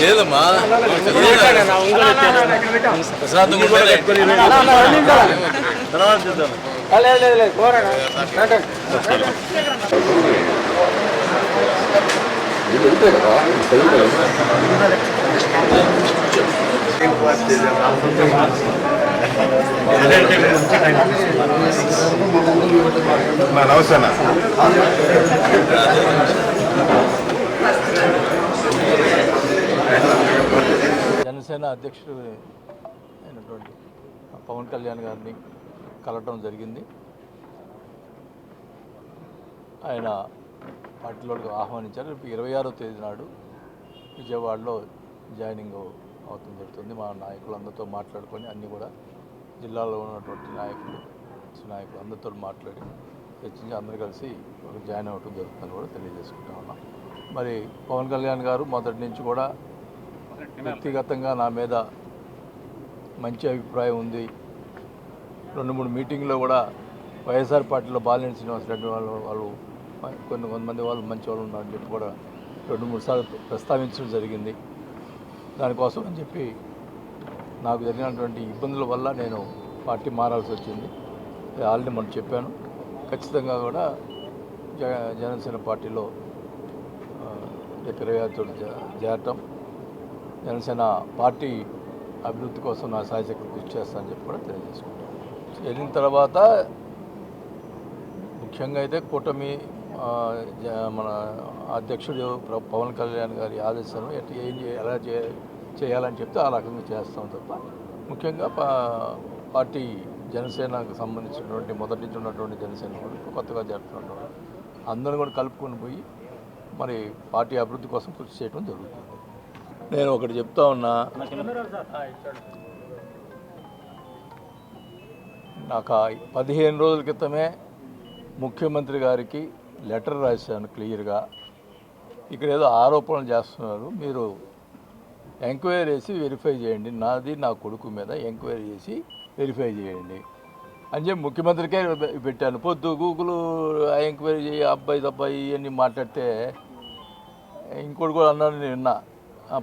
ఏదమ్మా నమస్తేనా జనసేన అధ్యక్షుడు అయినటువంటి పవన్ కళ్యాణ్ గారిని కలవటం జరిగింది. ఆయన పార్టీలోకి ఆహ్వానించారు. రేపు 26వ తేదీ నాడు విజయవాడలో జాయినింగ్ అవటం జరుగుతుంది. మా నాయకులందరితో మాట్లాడుకొని అన్నీ కూడా జిల్లాలో ఉన్నటువంటి నాయకులు అందరితో మాట్లాడి చర్చించి అందరూ కలిసి జాయిన్ అవ్వటం జరుగుతుందని కూడా తెలియజేసుకుంటా ఉన్నాం. మరి పవన్ కళ్యాణ్ గారు మొదటి నుంచి కూడా వ్యక్తిగతంగా నా మీద మంచి అభిప్రాయం ఉంది. 2-3 మీటింగ్లో కూడా వైఎస్ఆర్ పార్టీలో బాలినేని శ్రీనివాసరెడ్డి వాళ్ళు కొంతమంది వాళ్ళు మంచి వాళ్ళు ఉన్నారని చెప్పి కూడా 2-3 సార్లు ప్రస్తావించడం జరిగింది. దానికోసం అని చెప్పి నాకు జరిగినటువంటి ఇబ్బందుల వల్ల నేను పార్టీ మారాల్సి వచ్చింది. ఆల్రెడీ మనం చెప్పాను. ఖచ్చితంగా కూడా జనసేన పార్టీలో 26 చేరటం, జనసేన పార్టీ అభివృద్ధి కోసం నా సాయశక్తి కృషి చేస్తానని చెప్పి కూడా తెలియజేసుకుంటాను. వెళ్ళిన తర్వాత ముఖ్యంగా అయితే కూటమి మన అధ్యక్షుడు పవన్ కళ్యాణ్ గారి ఆదేశాలను ఎలా చేయాలని చెప్తే ఆ రకంగా చేస్తాం తప్ప ముఖ్యంగా పార్టీ జనసేనకు సంబంధించినటువంటి మొదటి నుంచి ఉన్నటువంటి జనసేన కొత్తగా జరుగుతున్నటువంటి అందరూ కూడా కలుపుకొని పోయి మరి పార్టీ అభివృద్ధి కోసం కృషి చేయడం జరుగుతుంది. నేను ఒకటి చెప్తా ఉన్నా, నాకు 15 రోజుల క్రితమే ముఖ్యమంత్రి గారికి లెటర్ రాశాను క్లియర్గా. ఇక్కడ ఏదో ఆరోపణలు చేస్తున్నారు, మీరు ఎంక్వైరీ చేసి వెరిఫై చేయండి, నాది నా కొడుకు మీద ఎంక్వైరీ చేసి వెరిఫై చేయండి అని చెప్పి ముఖ్యమంత్రికే పెట్టాను. పొద్దు గూగులు ఎంక్వైరీ చేయి అబ్బాయి తబ్బాయి ఇవన్నీ మాట్లాడితే ఇంకోటి కూడా అన్నాడు, నేను విన్నా,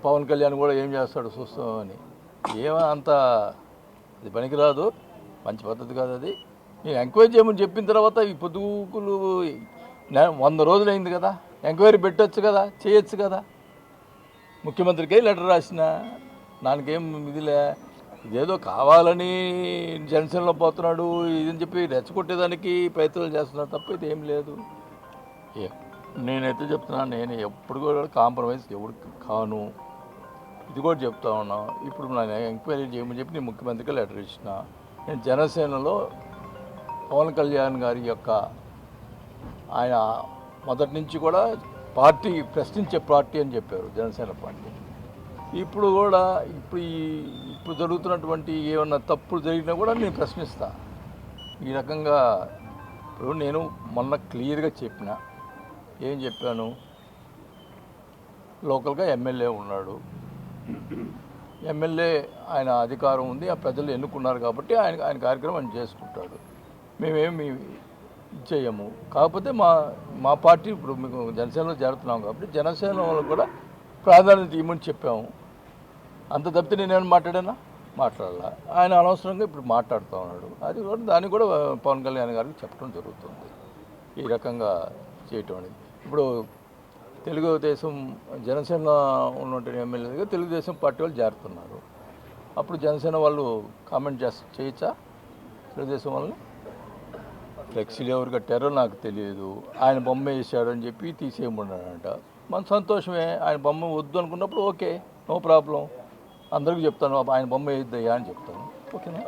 పవన్ కళ్యాణ్ కూడా ఏం చేస్తాడు చూస్తామని. అంత అది పనికిరాదు, మంచి పద్ధతి కాదు అది. నేను ఎంక్వైరీ చేయమని చెప్పిన తర్వాత ఈ పొద్దుగులు 100 రోజులు అయింది కదా, ఎంక్వైరీ పెట్టచ్చు కదా, చేయొచ్చు కదా. ముఖ్యమంత్రికే లెటర్ రాసిన దానికేం ఇదిలే, ఇదేదో కావాలని జనసేనలో పోతున్నాడు ఇదని చెప్పి రెచ్చగొట్టేదానికి ప్రయత్నాలు చేస్తున్నారు తప్ప ఇదేం లేదు. నేనైతే చెప్తున్నా, నేను ఎప్పుడు కూడా కాంప్రమైజ్ ఎవరికి కాను, ఇది కూడా చెప్తా ఉన్నా. ఇప్పుడు నేను ఎంక్వైరీ చేయమని చెప్పి నేను ముఖ్యమంత్రికి లెటర్ ఇచ్చిన. నేను జనసేనలో పవన్ కళ్యాణ్ గారి యొక్క ఆయన మొదటి నుంచి కూడా పార్టీ ప్రశ్నించే పార్టీ అని చెప్పారు జనసేన పార్టీ. ఇప్పుడు కూడా ఇప్పుడు జరుగుతున్నటువంటి ఏమన్నా తప్పులు జరిగినా కూడా నేను ప్రశ్నిస్తా. ఈ రకంగా ఇప్పుడు నేను మొన్న క్లియర్గా చెప్పిన, ఏం చెప్పాను, లోకల్గా ఎమ్మెల్యే ఉన్నాడు, ఎమ్మెల్యే ఆయన అధికారం ఉంది, ఆ ప్రజలు ఎన్నుకున్నారు కాబట్టి ఆయన కార్యక్రమం ఆయన చేసుకుంటాడు, మేమేమి చేయము. కాకపోతే మా పార్టీ ఇప్పుడు మీకు జనసేనలో చేరుతున్నాం కాబట్టి జనసేన వాళ్ళకు కూడా ప్రాధాన్యత ఇవ్వమని చెప్పాము. అంత తప్పితే నేనేమైనా మాట్లాడాలా? ఆయన అనవసరంగా ఇప్పుడు మాట్లాడుతూ ఉన్నాడు. అది కూడా దాన్ని కూడా పవన్ కళ్యాణ్ గారికి చెప్పడం జరుగుతుంది. ఈ రకంగా చేయటం అనేది ఇప్పుడు తెలుగుదేశం జనసేన ఉన్నటువంటి ఎమ్మెల్యేగా తెలుగుదేశం పార్టీ వాళ్ళు చేరుతున్నారు. అప్పుడు జనసేన వాళ్ళు కామెంట్ చేయొచ్చా? తెలుగుదేశం వాళ్ళని ఫ్లెక్సీలు ఎవరు కట్టారో నాకు తెలియదు, ఆయన బొమ్మ వేసాడని చెప్పి తీసేయమన్నాడంట. మన సంతోషమే, ఆయన బొమ్మ వద్దు అనుకున్నప్పుడు ఓకే, నో ప్రాబ్లం, అందరికీ చెప్తాను ఆయన బొమ్మ వేయద్దయ్యా అని చెప్తాను. ఓకేనా?